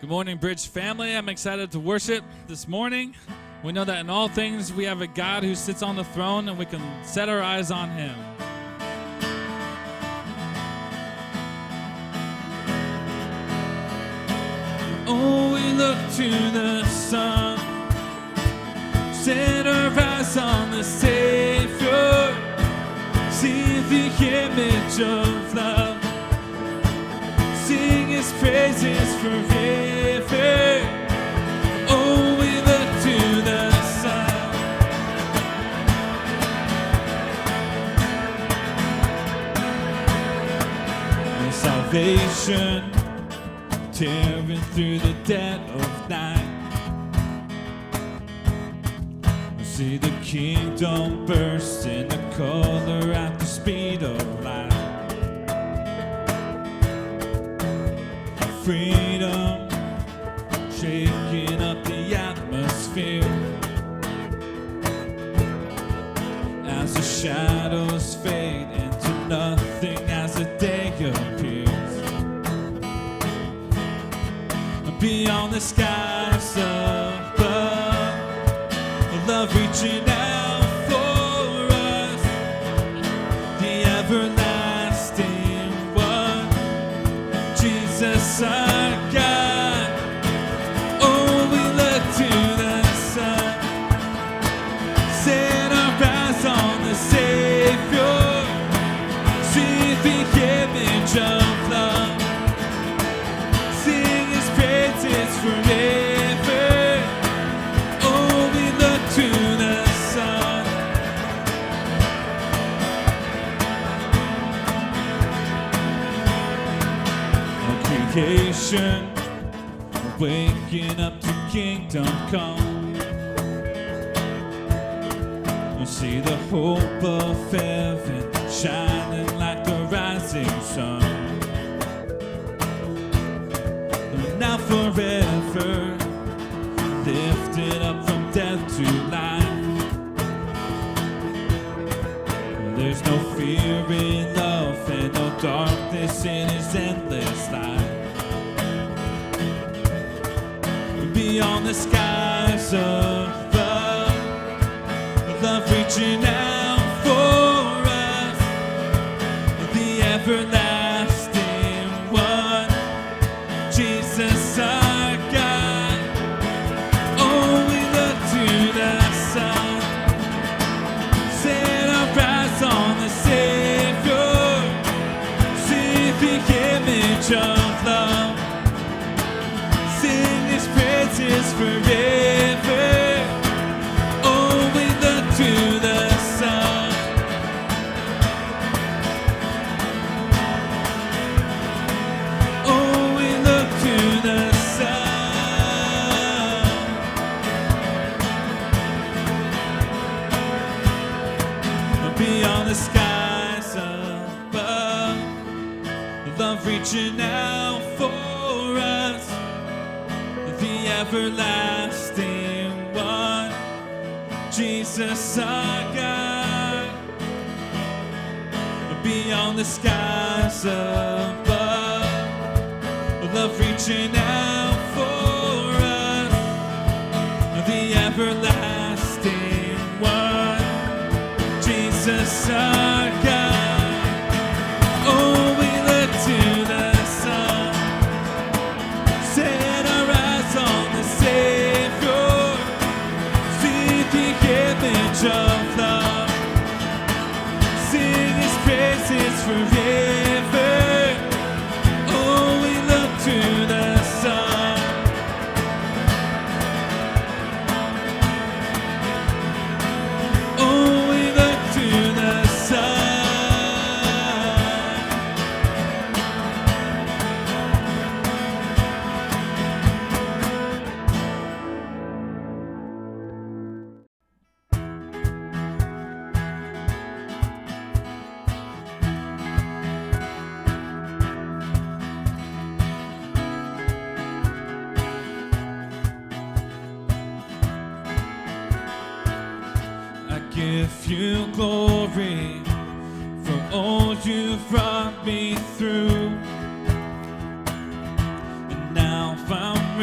Good morning, Bridge family. I'm excited to worship this morning. We know that in all things we have a God who sits on the throne and we can set our eyes on him. Oh, we look to the sun, set our eyes on the Savior, see the image of love, sing his praises forever. Oh, we look to the sun. The salvation tearing through the dead of night. See the kingdom burst in the color at the speed of light. Freedom shaking up the atmosphere as the shadows fade into nothing as the day appears. Beyond the skies above, love reaching out for us, the everlasting one, Jesus our God. Oh, we look to the sun, set our eyes on the Savior, see the image of love, sing his praises forever. Oh, we look to the sun. Our creation waking up to kingdom come. We see the hope of heaven shining like the rising sun. Now forever lifted up from death to life. There's no fear in love and no darkness in his endless light. Beyond the skies above, love reaching out for us, the everlasting one, Jesus our God. Oh, we look to the sun, set our eyes on the Savior, see the image of love, sing his praises forever. Oh, we look to the sun. Oh, we look to the sun. Beyond the skies above, love reaching out for us, the everlasting one, Jesus our God. Beyond the skies above, love reaching out for us, the everlasting one, Jesus our God. Oh, we look to the sun, set our eyes on the Savior, see the image of love, sing his praises forever. Oh, we look to the sun. Oh, we look to the sun. Give you glory for all you've brought me through. And now I'm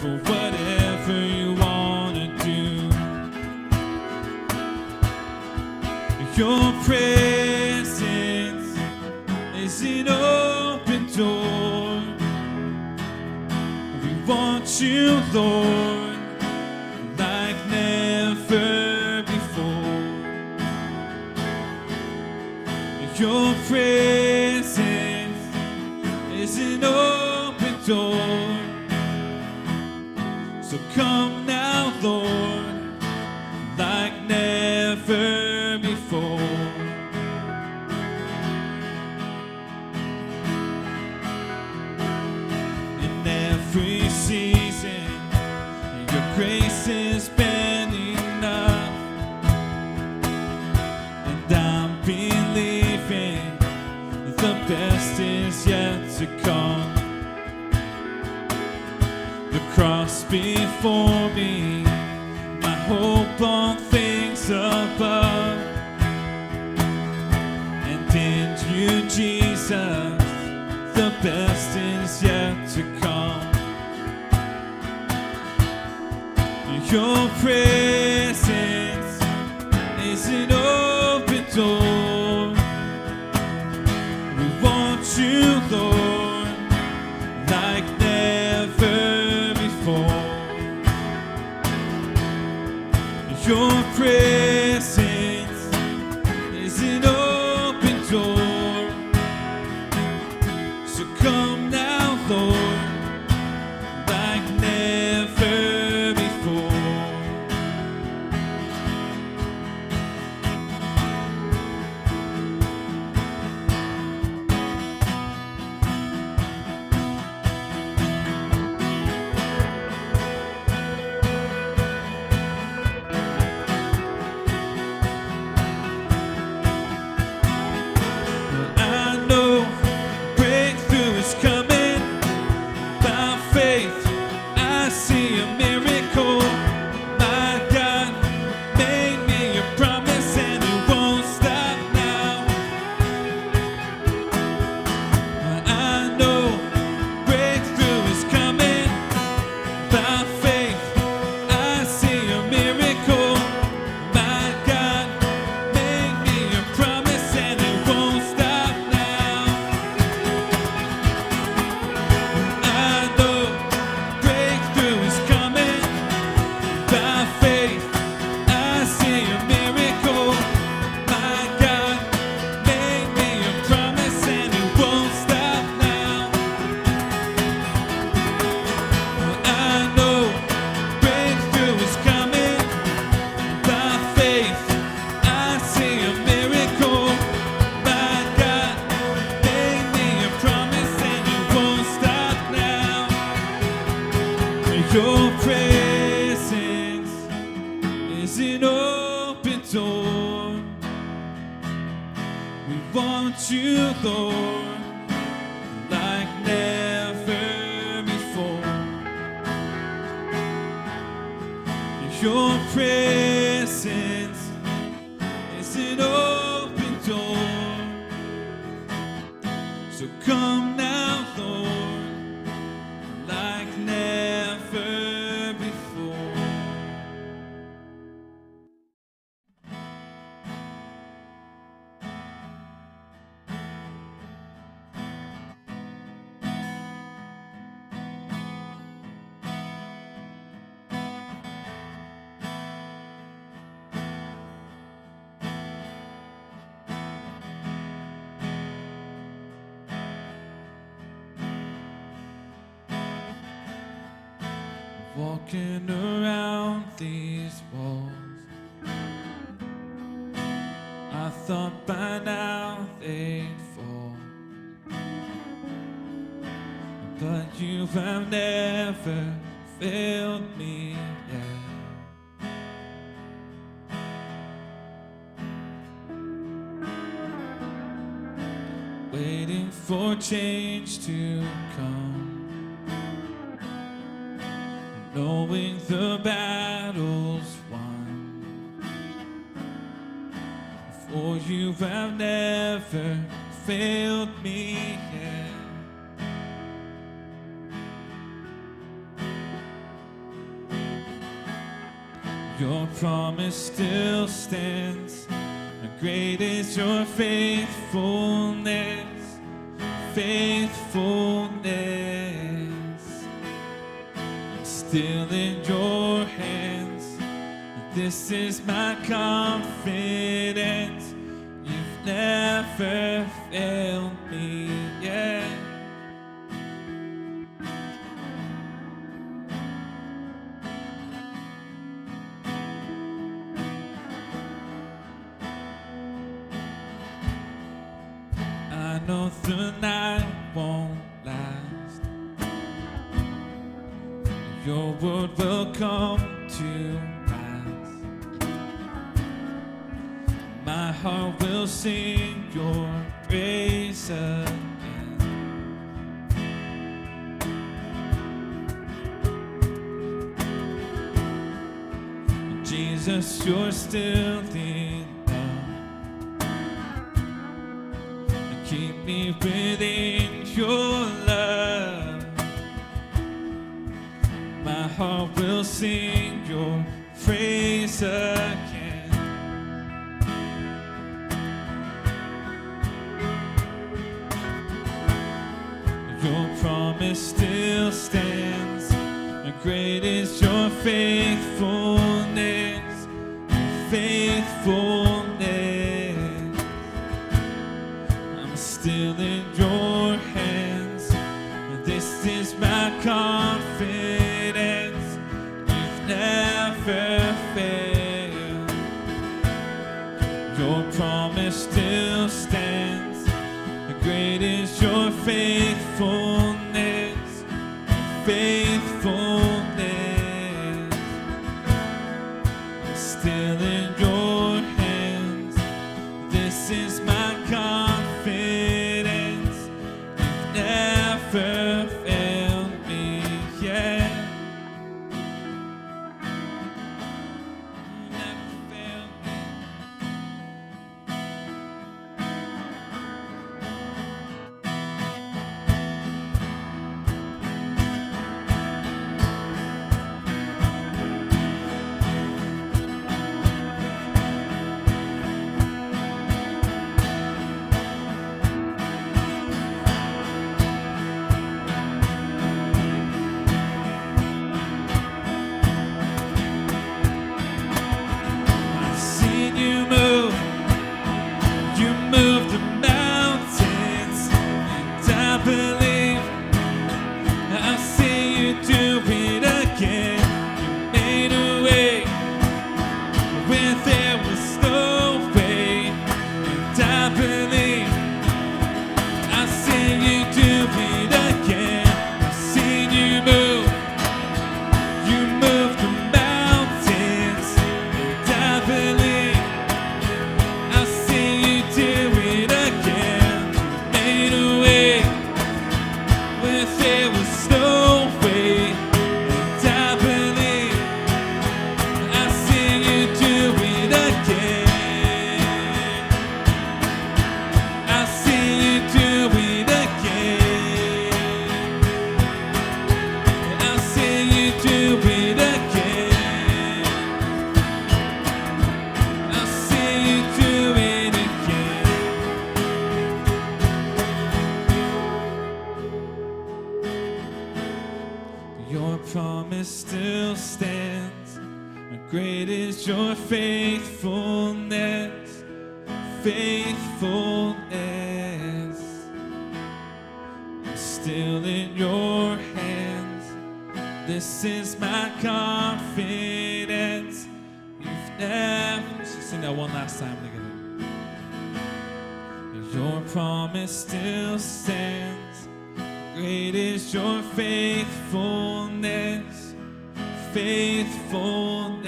for whatever you want to do. Your presence is an open door. We want you, Lord, like never before. Your presence is an open door. So come now, Lord, like never before. In every season, your grace has been enough, and I'm believing the best is yet to come. The cross before me, my hope on things above, and in you, Jesus, the best is yet to come. Your presence is an open door. We want you, Lord, like never before. Your presence is an open door. So come now, Lord, like never before. Your presence is an open door. We want you, Lord, like never before. Your presence is an open door. So come now, Lord, like never before. Walking around these walls, I thought by now they'd fall, but you have never failed me yet. Waiting for change to come, knowing the battle's won, for you have never failed me yet. Your promise still stands. Great is your faithfulness, faithfulness. I'm still in your hands. This is my confidence. You've never failed me yet. I know the night won't last. Your word will come to pass. My heart will sing your praise again. Jesus, you're still enough. Keep me within your love. My heart will sing your praise again. Your promise still stands. Great is your faithfulness, your faithfulness. I'm still in your hands. This is my confidence. You've never failed. Your promise still stands. Great is your faithfulness, faithfulness. I'm still in your hands. This is my confidence. You've never failed me yet. You never failed me. I've seen you move. You move the mountains, and I believe I'll see you do it again. You made a way where there was no way, and I believe I'll see you do it again. I've seen you move. You move the mountains, and I believe I'll see you do it again. You made a way where there was no way, and I believe I'll see you do it again. I'll see you do it again. I'll see you do it again. I'll see you do it again. Your promise still stands. Great is your faithfulness, faithfulness. I'm still in your hands. This is my confidence. You've never. Let's sing that one last time together. Your promise still stands. Great is your faithfulness, faithfulness.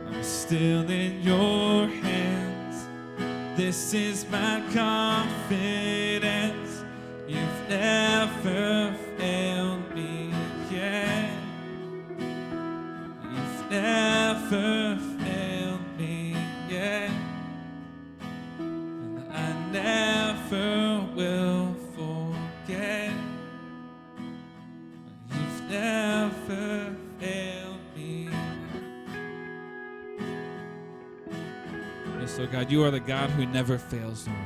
I'm still in your hands. This is my confidence. You've never failed me yet. You've never failed me yet. And I never will forget. You've never failed So God, you are the God who never fails, Lord.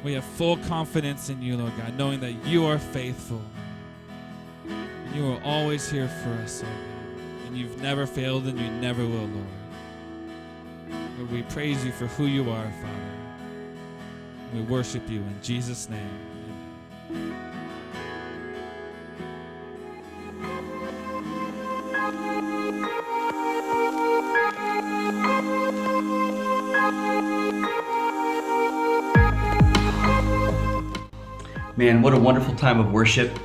We have full confidence in you, Lord God, knowing that you are faithful. And you are always here for us, Lord God. And you've never failed and you never will, Lord. Lord, we praise you for who you are, Father. We worship you in Jesus' name. Amen. Man, what a wonderful time of worship.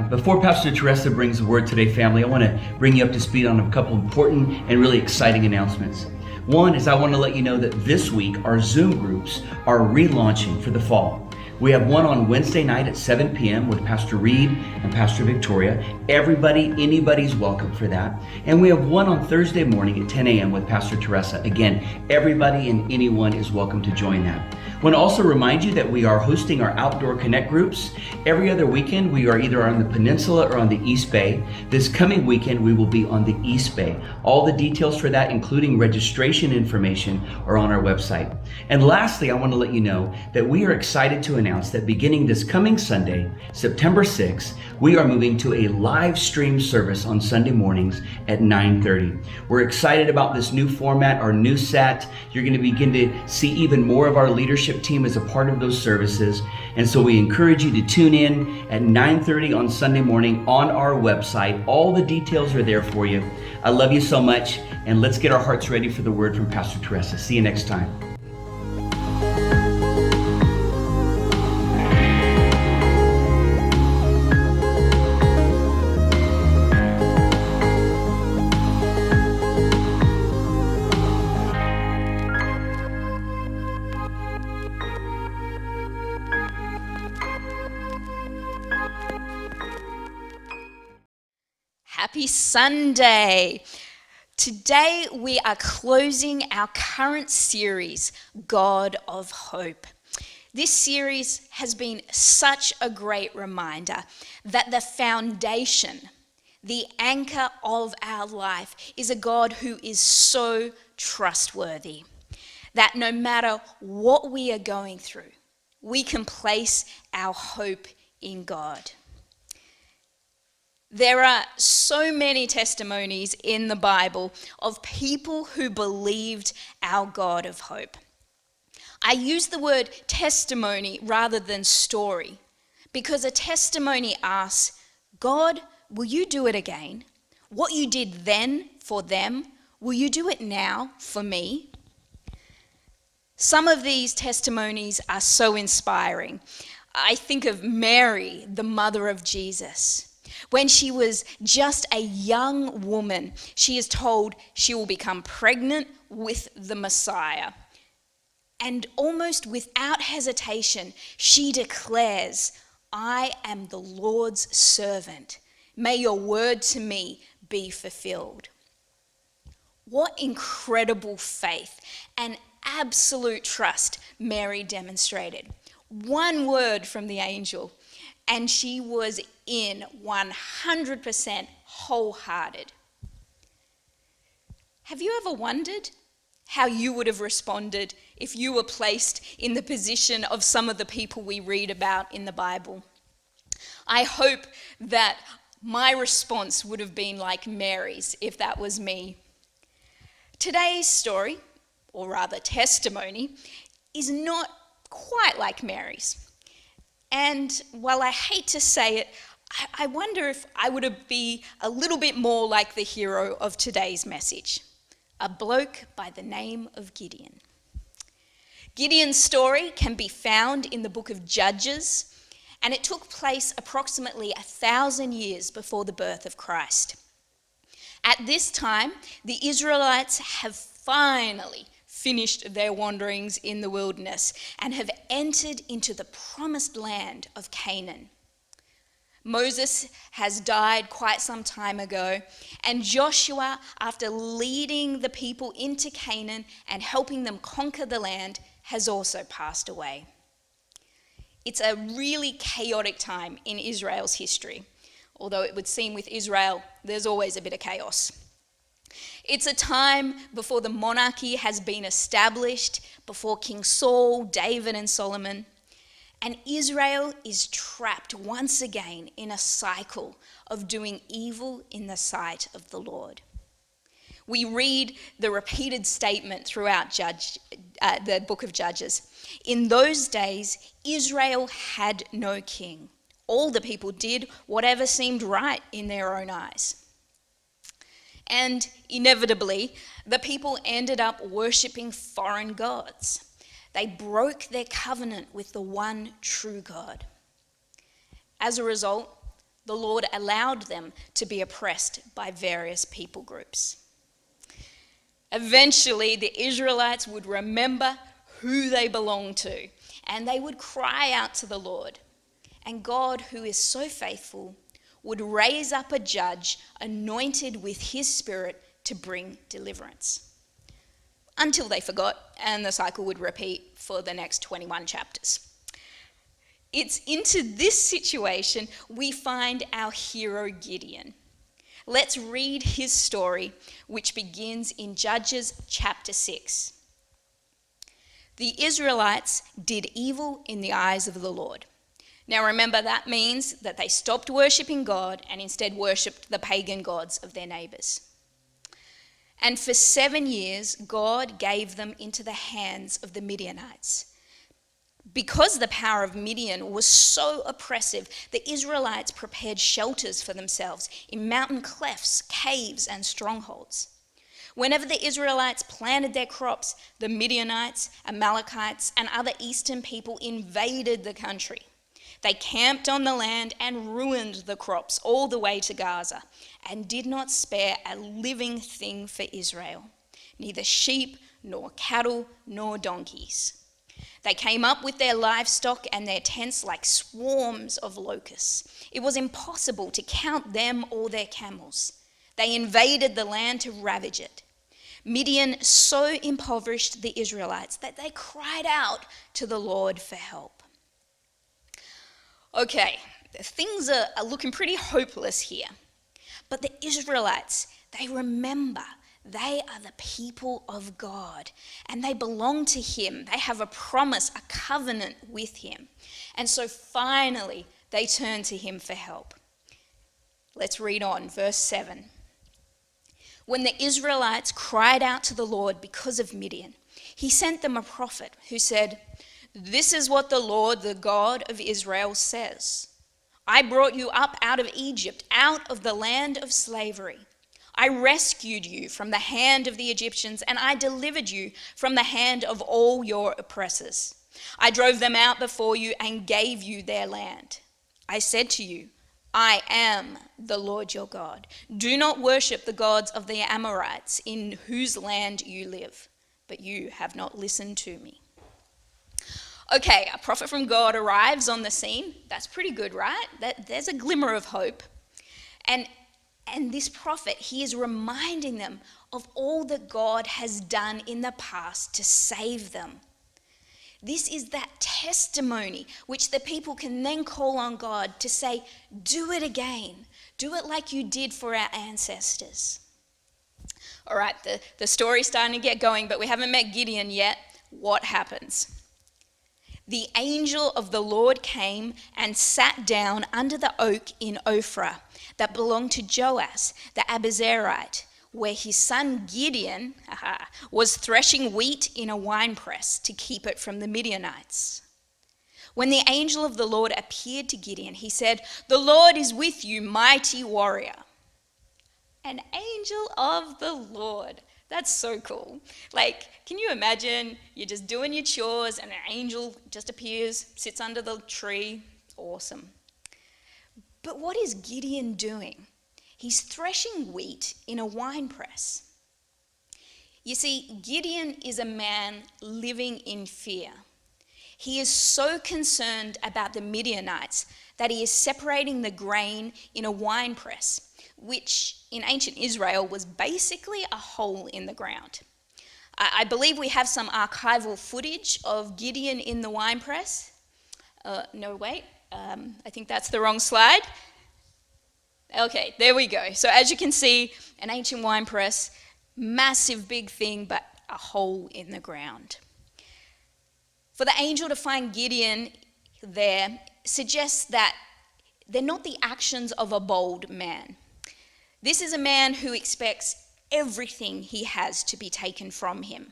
Before Pastor Teresa brings the word today, family, I want to bring you up to speed on a couple important and really exciting announcements. One is I want to let you know that this week our Zoom groups are relaunching for the fall. We have one on Wednesday night at 7 p.m. with Pastor Reed and Pastor Victoria. Anybody's welcome for that. And we have one on Thursday morning at 10 a.m. with Pastor Teresa. Again, everybody and anyone is welcome to join that. I want to also remind you that we are hosting our Outdoor Connect groups. Every other weekend, we are either on the peninsula or on the East Bay. This coming weekend, we will be on the East Bay. All the details for that, including registration information, are on our website. And lastly, I want to let you know that we are excited to announce that beginning this coming Sunday, September 6th, we are moving to a live stream service on Sunday mornings at 9:30. We're excited about this new format, our new set. You're going to begin to see even more of our leadership team as a part of those services. And so we encourage you to tune in at 9:30 on Sunday morning on our website. All the details are there for you. I love you so much, and let's get our hearts ready for the word from Pastor Teresa. See you next time. Happy Sunday. Today we are closing our current series, God of Hope. This series has been such a great reminder that the foundation, the anchor of our life, is a God who is so trustworthy that no matter what we are going through, we can place our hope in God. There are so many testimonies in the Bible of people who believed our God of hope. I use the word testimony rather than story because a testimony asks, God, will you do it again? What you did then for them, will you do it now for me? Some of these testimonies are so inspiring. I think of Mary, the mother of Jesus. When she was just a young woman, she is told she will become pregnant with the Messiah. And almost without hesitation, she declares, I am the Lord's servant. May your word to me be fulfilled. What incredible faith and absolute trust Mary demonstrated. One word from the angel, and she was in 100% wholehearted. Have you ever wondered how you would have responded if you were placed in the position of some of the people we read about in the Bible? I hope that my response would have been like Mary's if that was me. Today's story, or rather testimony, is not quite like Mary's. And while I hate to say it, I wonder if I would be a little bit more like the hero of today's message, a bloke by the name of Gideon. Gideon's story can be found in the book of Judges, and it took place approximately 1,000 years before the birth of Christ. At this time, the Israelites have finally finished their wanderings in the wilderness and have entered into the promised land of Canaan. Moses has died quite some time ago, and Joshua, after leading the people into Canaan and helping them conquer the land, has also passed away. It's a really chaotic time in Israel's history, although it would seem with Israel there's always a bit of chaos. It's a time before the monarchy has been established, before King Saul, David, and Solomon. And Israel is trapped once again in a cycle of doing evil in the sight of the Lord. We read the repeated statement throughout the book of Judges. In those days, Israel had no king. All the people did whatever seemed right in their own eyes. And inevitably, the people ended up worshipping foreign gods. They broke their covenant with the one true God. As a result, the Lord allowed them to be oppressed by various people groups. Eventually, the Israelites would remember who they belonged to, and they would cry out to the Lord. And God, who is so faithful, would raise up a judge anointed with his spirit to bring deliverance. Until they forgot, and the cycle would repeat for the next 21 chapters. It's into this situation we find our hero Gideon. Let's read his story, which begins in Judges chapter 6. The Israelites did evil in the eyes of the Lord. Now remember, that means that they stopped worshipping God and instead worshipped the pagan gods of their neighbours. And for 7 years, God gave them into the hands of the Midianites. Because the power of Midian was so oppressive, the Israelites prepared shelters for themselves in mountain clefts, caves, and strongholds. Whenever the Israelites planted their crops, the Midianites, Amalekites, and other eastern people invaded the country. They camped on the land and ruined the crops all the way to Gaza, and did not spare a living thing for Israel, neither sheep, nor cattle, nor donkeys. They came up with their livestock and their tents like swarms of locusts. It was impossible to count them or their camels. They invaded the land to ravage it. Midian so impoverished the Israelites that they cried out to the Lord for help. Okay, things are looking pretty hopeless here. But the Israelites, they remember they are the people of God and they belong to him. They have a promise, a covenant with him. And so finally, they turn to him for help. Let's read on, verse 7. When the Israelites cried out to the Lord because of Midian, he sent them a prophet who said, "This is what the Lord, the God of Israel, says. I brought you up out of Egypt, out of the land of slavery. I rescued you from the hand of the Egyptians, and I delivered you from the hand of all your oppressors. I drove them out before you and gave you their land. I said to you, I am the Lord your God. Do not worship the gods of the Amorites in whose land you live, but you have not listened to me." Okay, a prophet from God arrives on the scene. That's pretty good, right? There's a glimmer of hope. And this prophet, he is reminding them of all that God has done in the past to save them. This is that testimony which the people can then call on God to say, do it again. Do it like you did for our ancestors. All right, the story's starting to get going, but we haven't met Gideon yet. What happens? The angel of the Lord came and sat down under the oak in Ophrah that belonged to Joash the Abiezrite, where his son Gideon was threshing wheat in a winepress to keep it from the Midianites. When the angel of the Lord appeared to Gideon, he said, "The Lord is with you, mighty warrior." An angel of the Lord. That's so cool. Like, can you imagine you're just doing your chores and an angel just appears, sits under the tree? Awesome. But what is Gideon doing? He's threshing wheat in a winepress. You see, Gideon is a man living in fear. He is so concerned about the Midianites that he is separating the grain in a winepress, which in ancient Israel was basically a hole in the ground. I believe we have some archival footage of Gideon in the winepress. No, wait, I think that's the wrong slide. Okay, there we go. So as you can see, an ancient wine press, massive big thing, but a hole in the ground. For the angel to find Gideon there suggests that they're not the actions of a bold man. This is a man who expects everything he has to be taken from him.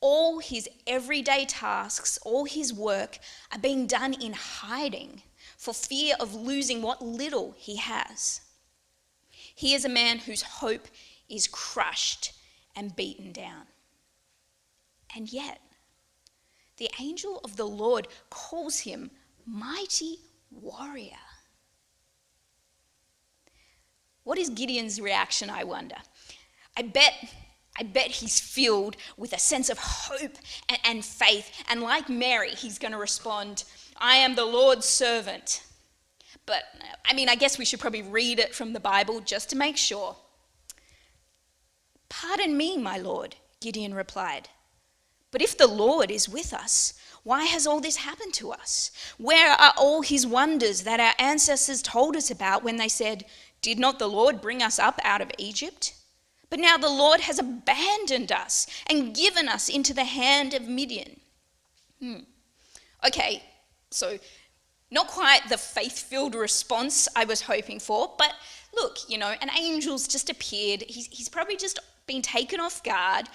All his everyday tasks, all his work are being done in hiding for fear of losing what little he has. He is a man whose hope is crushed and beaten down. And yet, the angel of the Lord calls him mighty warrior. What is Gideon's reaction, I wonder? I bet he's filled with a sense of hope and faith. And like Mary, he's going to respond, I am the Lord's servant. But, I guess we should probably read it from the Bible just to make sure. Pardon me, my Lord, Gideon replied. But if the Lord is with us, why has all this happened to us? Where are all his wonders that our ancestors told us about when they said, did not the Lord bring us up out of Egypt? But now the Lord has abandoned us and given us into the hand of Midian. Okay, so not quite the faith-filled response I was hoping for, but look, an angel's just appeared. He's probably just been taken off guard.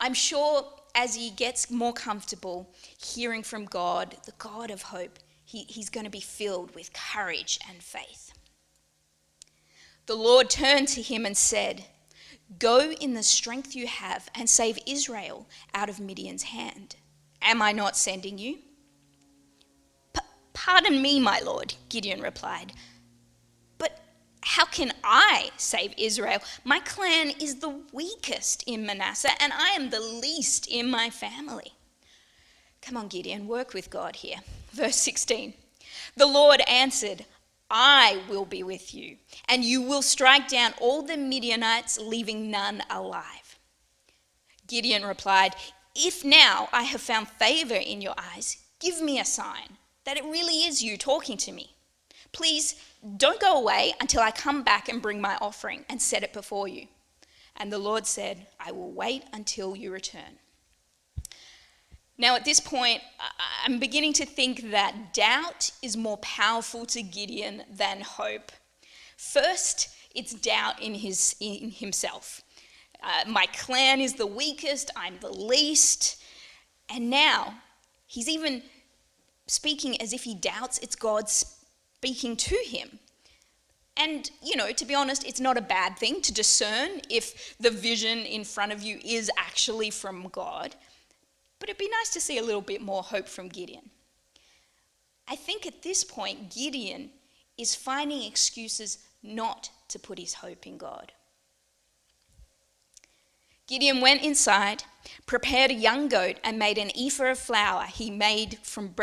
I'm sure as he gets more comfortable hearing from God, the God of hope, he's going to be filled with courage and faith. The Lord turned to him and said, go in the strength you have and save Israel out of Midian's hand. Am I not sending you? Pardon me, my Lord, Gideon replied. But how can I save Israel? My clan is the weakest in Manasseh, and I am the least in my family. Come on, Gideon, work with God here. Verse 16. The Lord answered, I will be with you, and you will strike down all the Midianites, leaving none alive. Gideon replied, if now I have found favor in your eyes, give me a sign that it really is you talking to me. Please don't go away until I come back and bring my offering and set it before you. And the Lord said, I will wait until you return. Now at this point, I'm beginning to think that doubt is more powerful to Gideon than hope. First, it's doubt in himself. My clan is the weakest, I'm the least. And now, he's even speaking as if he doubts it's God speaking to him. And, to be honest, it's not a bad thing to discern if the vision in front of you is actually from God. But it'd be nice to see a little bit more hope from Gideon. I think at this point, Gideon is finding excuses not to put his hope in God. Gideon went inside, prepared a young goat, and made an ephah of flour he made from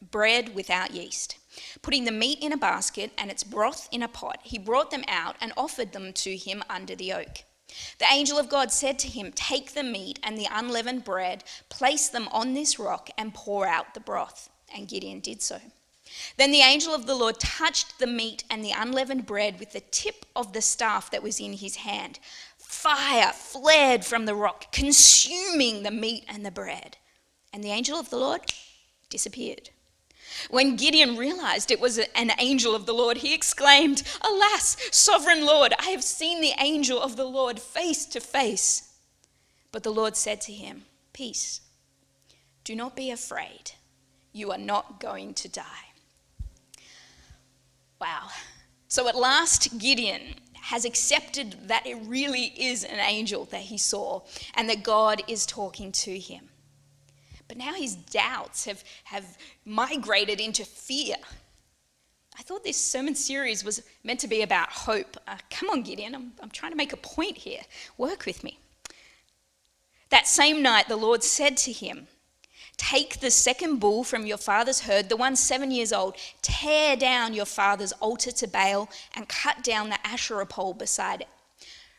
bread without yeast. Putting the meat in a basket and its broth in a pot, he brought them out and offered them to him under the oak. The angel of God said to him, take the meat and the unleavened bread, place them on this rock and pour out the broth. And Gideon did so. Then the angel of the Lord touched the meat and the unleavened bread with the tip of the staff that was in his hand. Fire flared from the rock, consuming the meat and the bread. And the angel of the Lord disappeared. When Gideon realized it was an angel of the Lord, he exclaimed, alas, sovereign Lord, I have seen the angel of the Lord face to face. But the Lord said to him, peace, do not be afraid. You are not going to die. Wow. So at last, Gideon has accepted that it really is an angel that he saw and that God is talking to him. But now his doubts have migrated into fear. I thought this sermon series was meant to be about hope. Come on, Gideon, I'm trying to make a point here. Work with me. That same night, the Lord said to him, take the second bull from your father's herd, the one 7 years old, tear down your father's altar to Baal and cut down the Asherah pole beside it.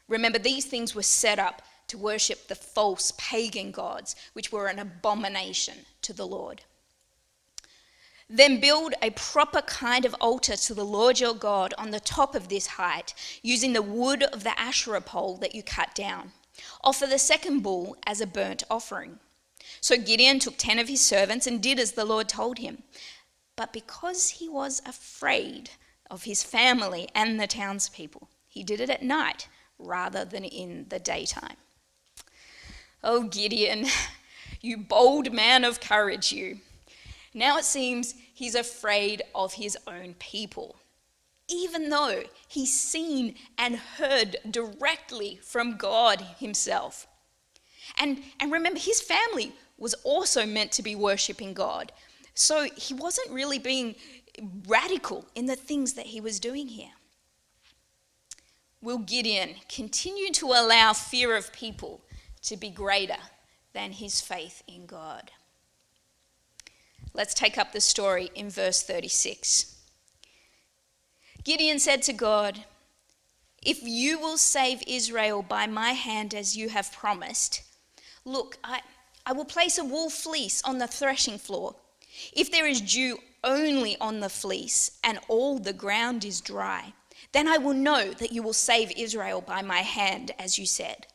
Remember, these things were set up to worship the false pagan gods, which were an abomination to the Lord. Then build a proper kind of altar to the Lord your God on the top of this height, using the wood of the Asherah pole that you cut down. Offer the second bull as a burnt offering." So Gideon took 10 of his servants and did as the Lord told him. But because he was afraid of his family and the townspeople, he did it at night rather than in the daytime. Oh, Gideon, you bold man of courage, you. Now it seems he's afraid of his own people, even though he's seen and heard directly from God himself. And remember, his family was also meant to be worshipping God. So he wasn't really being radical in the things that he was doing here. Will Gideon continue to allow fear of people to be greater than his faith in God? Let's take up the story in verse 36. Gideon said to God, "If you will save Israel by my hand as you have promised, look, I will place a wool fleece on the threshing floor. If there is dew only on the fleece and all the ground is dry, then I will know that you will save Israel by my hand, as you said."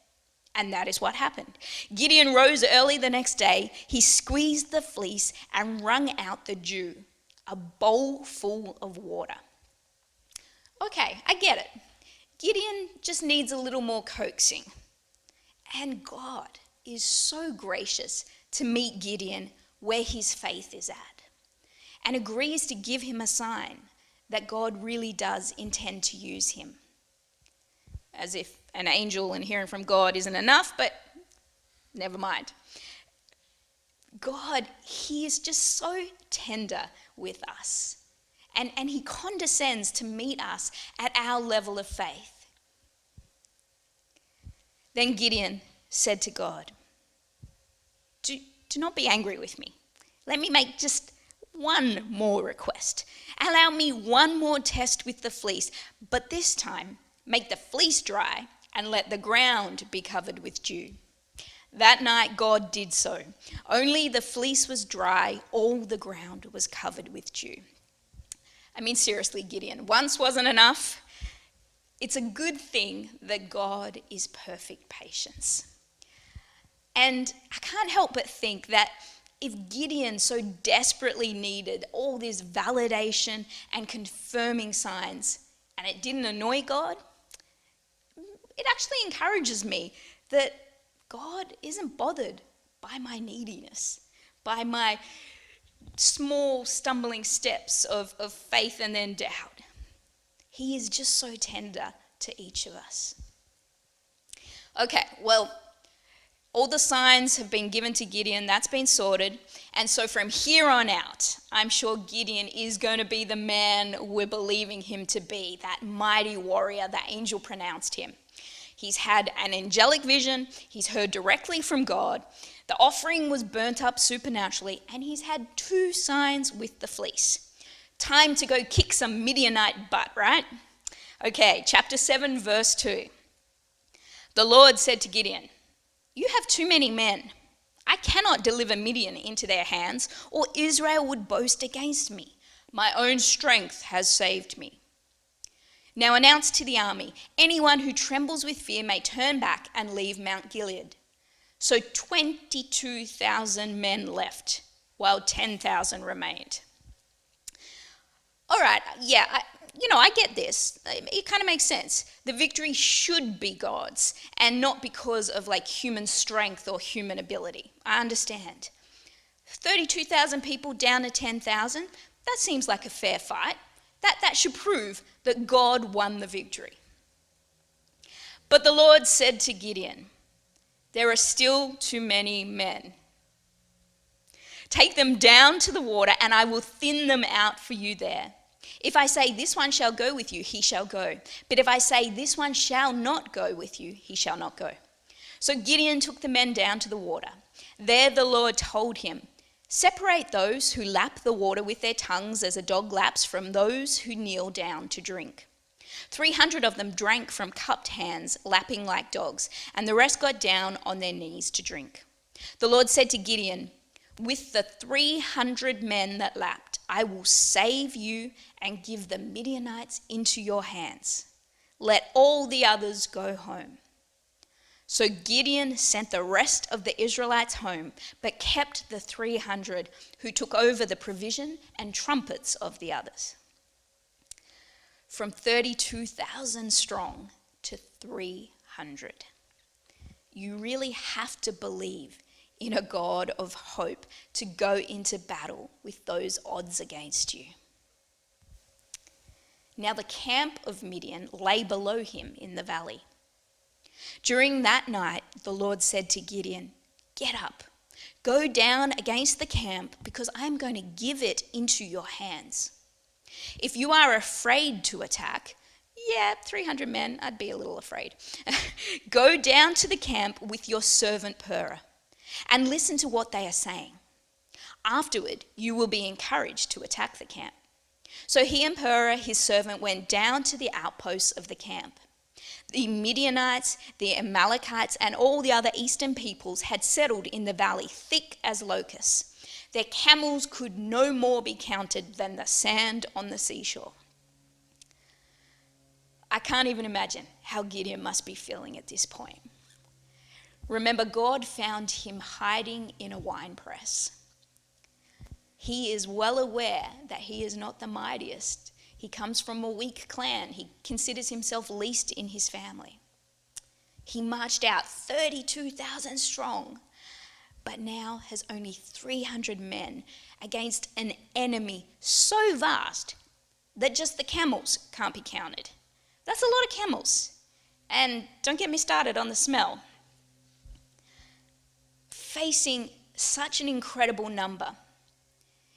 And that is what happened. Gideon rose early the next day. He squeezed the fleece and wrung out the dew, a bowl full of water. Okay, I get it. Gideon just needs a little more coaxing. And God is so gracious to meet Gideon where his faith is at, and agrees to give him a sign that God really does intend to use him. As if an angel and hearing from God isn't enough, but never mind. God, he is just so tender with us, and he condescends to meet us at our level of faith. Then Gideon said to God, Do not be angry with me. Let me make just one more request. Allow me one more test with the fleece, but this time make the fleece dry and let the ground be covered with dew." That night God did so. Only the fleece was dry, all the ground was covered with dew. I mean, seriously, Gideon, once wasn't enough. It's a good thing that God is perfect patience. And I can't help but think that if Gideon so desperately needed all this validation and confirming signs, and it didn't annoy God, it actually encourages me that God isn't bothered by my neediness, by my small stumbling steps of faith and then doubt. He is just so tender to each of us. Okay, well, all the signs have been given to Gideon. That's been sorted. And so from here on out, I'm sure Gideon is going to be the man we're believing him to be, that mighty warrior that angel pronounced him. He's had an angelic vision. He's heard directly from God. The offering was burnt up supernaturally, and he's had 2 signs with the fleece. Time to go kick some Midianite butt, right? Okay, chapter 7, verse 2. The Lord said to Gideon, "You have too many men. I cannot deliver Midian into their hands, or Israel would boast against me. My own strength has saved me. Now announce to the army, anyone who trembles with fear may turn back and leave Mount Gilead." So 22,000 men left, while 10,000 remained. All right, yeah, I get this. It kind of makes sense. The victory should be God's, and not because of human strength or human ability. I understand. 32,000 people down to 10,000, that seems like a fair fight. That should prove that God won the victory. But the Lord said to Gideon, "There are still too many men. Take them down to the water, and I will thin them out for you there. If I say, 'This one shall go with you,' he shall go. But if I say, 'This one shall not go with you,' he shall not go." So Gideon took the men down to the water. There the Lord told him, "Separate those who lap the water with their tongues as a dog laps from those who kneel down to drink." 300 of them drank from cupped hands, lapping like dogs, and the rest got down on their knees to drink. The Lord said to Gideon, "With the 300 men that lapped, I will save you and give the Midianites into your hands. Let all the others go home." So Gideon sent the rest of the Israelites home, but kept the 300 who took over the provision and trumpets of the others. From 32,000 strong to 300. You really have to believe in a God of hope to go into battle with those odds against you. Now the camp of Midian lay below him in the valley. During that night, the Lord said to Gideon, "Get up, go down against the camp, because I am going to give it into your hands. If you are afraid to attack," 300 men, I'd be a little afraid, "go down to the camp with your servant Purah and listen to what they are saying. Afterward, you will be encouraged to attack the camp." So he and Purah, his servant, went down to the outposts of the camp. The Midianites, the Amalekites, and all the other eastern peoples had settled in the valley, thick as locusts. Their camels could no more be counted than the sand on the seashore. I can't even imagine how Gideon must be feeling at this point. Remember, God found him hiding in a winepress. He is well aware that he is not the mightiest. He comes from a weak clan. He considers himself least in his family. He marched out 32,000 strong, but now has only 300 men against an enemy so vast that just the camels can't be counted. That's a lot of camels. And don't get me started on the smell. Facing such an incredible number,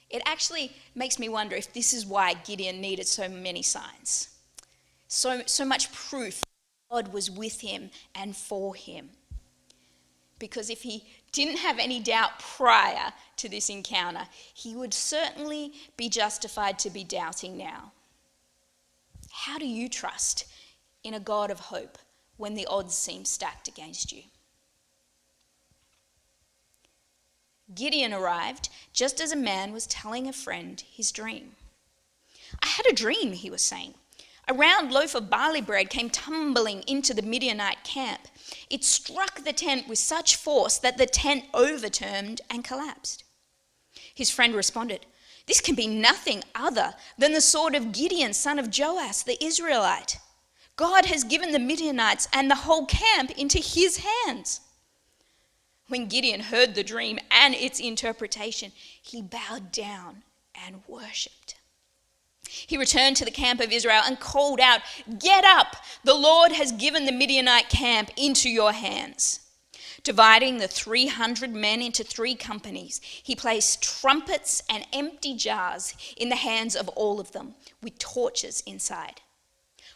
it actually makes me wonder if this is why Gideon needed so many signs. So much proof God was with him and for him. Because if he didn't have any doubt prior to this encounter, he would certainly be justified to be doubting now. How do you trust in a God of hope when the odds seem stacked against you? Gideon arrived just as a man was telling a friend his dream. "I had a dream," he was saying. "A round loaf of barley bread came tumbling into the Midianite camp. It struck the tent with such force that the tent overturned and collapsed." His friend responded, "This can be nothing other than the sword of Gideon, son of Joash, the Israelite. God has given the Midianites and the whole camp into his hands." When Gideon heard the dream and its interpretation, he bowed down and worshipped. He returned to the camp of Israel and called out, "Get up! The Lord has given the Midianite camp into your hands." Dividing the 300 men into 3 companies, he placed trumpets and empty jars in the hands of all of them, with torches inside.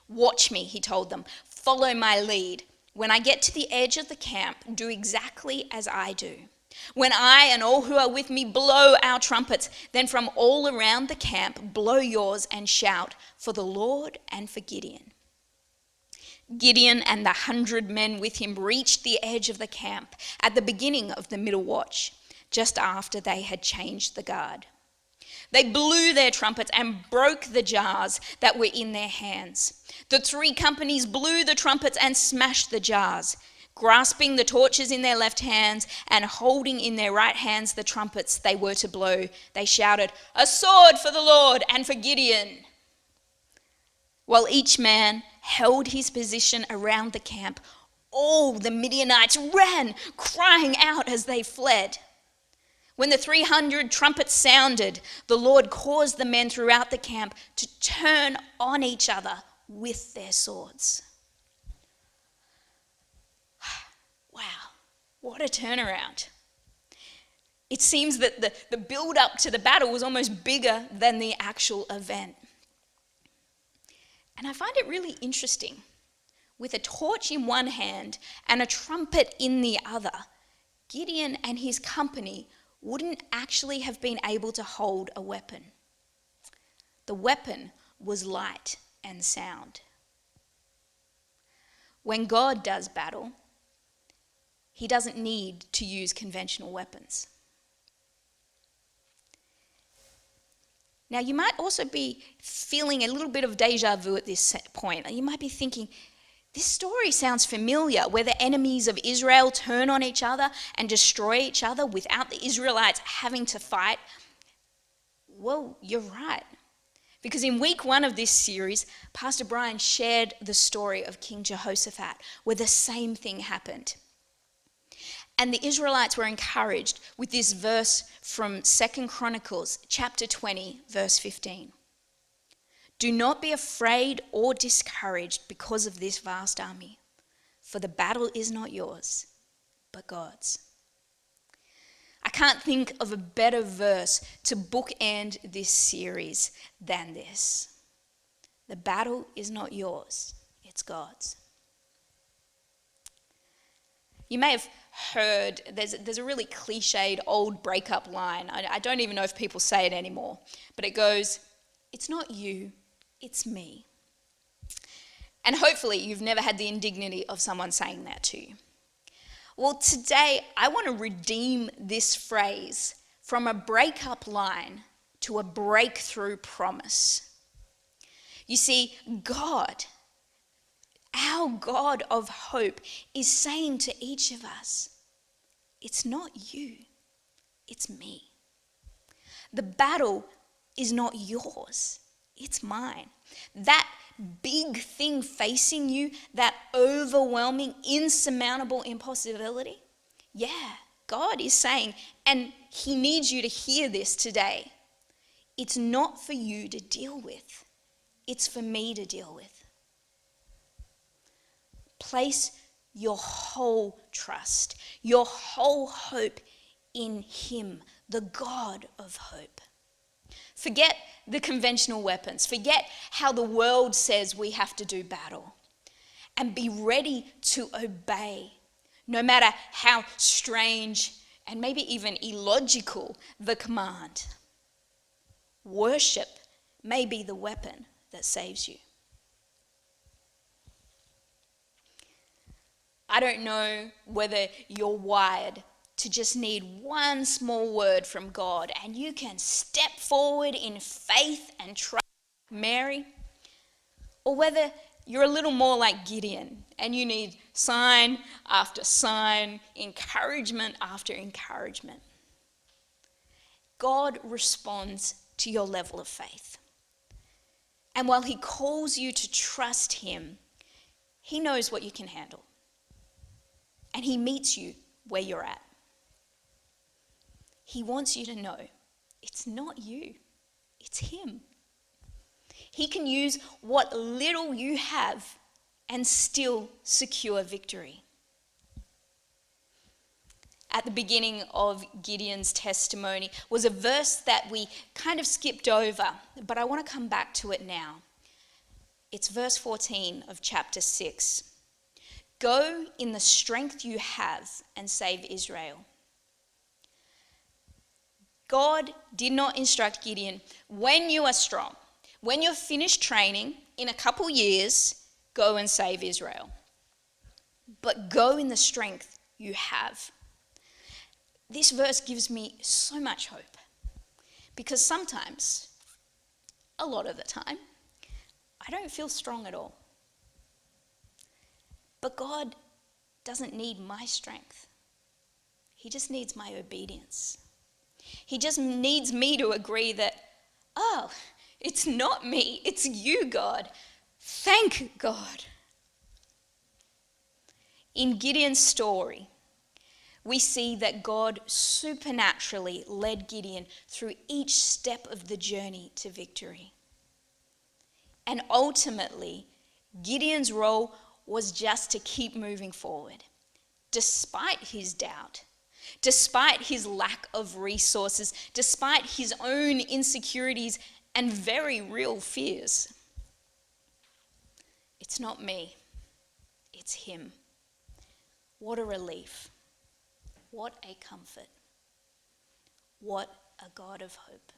"Watch me," he told them. "Follow my lead. When I get to the edge of the camp, do exactly as I do. When I and all who are with me blow our trumpets, then from all around the camp blow yours and shout for the Lord and for Gideon." Gideon and the 100 men with him reached the edge of the camp at the beginning of the middle watch, just after they had changed the guard. They blew their trumpets and broke the jars that were in their hands. The 3 companies blew the trumpets and smashed the jars. Grasping the torches in their left hands and holding in their right hands the trumpets they were to blow, they shouted, "A sword for the Lord and for Gideon!" While each man held his position around the camp, all the Midianites ran, crying out as they fled. When the 300 trumpets sounded, the Lord caused the men throughout the camp to turn on each other with their swords. Wow, what a turnaround. It seems that the build-up to the battle was almost bigger than the actual event. And I find it really interesting. With a torch in one hand and a trumpet in the other, Gideon and his company wouldn't actually have been able to hold a weapon. The weapon was light and sound. When God does battle, he doesn't need to use conventional weapons. Now, you might also be feeling a little bit of deja vu at this point. You might be thinking, this story sounds familiar, where the enemies of Israel turn on each other and destroy each other without the Israelites having to fight. Well, you're right. Because in week 1 of this series, Pastor Brian shared the story of King Jehoshaphat, where the same thing happened. And the Israelites were encouraged with this verse from 2 Chronicles chapter 20, verse 15. Do not be afraid or discouraged because of this vast army, for the battle is not yours, but God's. I can't think of a better verse to bookend this series than this. The battle is not yours, it's God's. You may have heard, there's a really cliched old breakup line. I don't even know if people say it anymore, but it goes, it's not you, it's me. And hopefully you've never had the indignity of someone saying that to you. Well, today I want to redeem this phrase from a breakup line to a breakthrough promise. You see, God, our God of hope, is saying to each of us, it's not you, it's me. The battle is not yours, it's mine. That big thing facing you, that overwhelming, insurmountable impossibility, yeah, God is saying, and He needs you to hear this today, it's not for you to deal with, it's for me to deal with. Place your whole trust, your whole hope in Him, the God of hope. Forget the conventional weapons. Forget how the world says we have to do battle. And be ready to obey, no matter how strange and maybe even illogical the command. Worship may be the weapon that saves you. I don't know whether you're wired to just need one small word from God and you can step forward in faith and trust Mary, or whether you're a little more like Gideon and you need sign after sign, encouragement after encouragement. God responds to your level of faith. And while He calls you to trust Him, He knows what you can handle. And He meets you where you're at. He wants you to know it's not you, it's Him. He can use what little you have and still secure victory. At the beginning of Gideon's testimony was a verse that we kind of skipped over, but I want to come back to it now. It's verse 14 of chapter 6. Go in the strength you have and save Israel. God did not instruct Gideon, when you are strong, when you're finished training, in a couple years, go and save Israel. But go in the strength you have. This verse gives me so much hope, because sometimes, a lot of the time, I don't feel strong at all. But God doesn't need my strength. He just needs my obedience. He just needs me to agree that, oh, it's not me, it's you, God. Thank God. In Gideon's story, we see that God supernaturally led Gideon through each step of the journey to victory. And ultimately, Gideon's role was just to keep moving forward, despite his doubt, despite his lack of resources, despite his own insecurities and very real fears. It's not me, it's Him. What a relief. What a comfort. What a God of hope.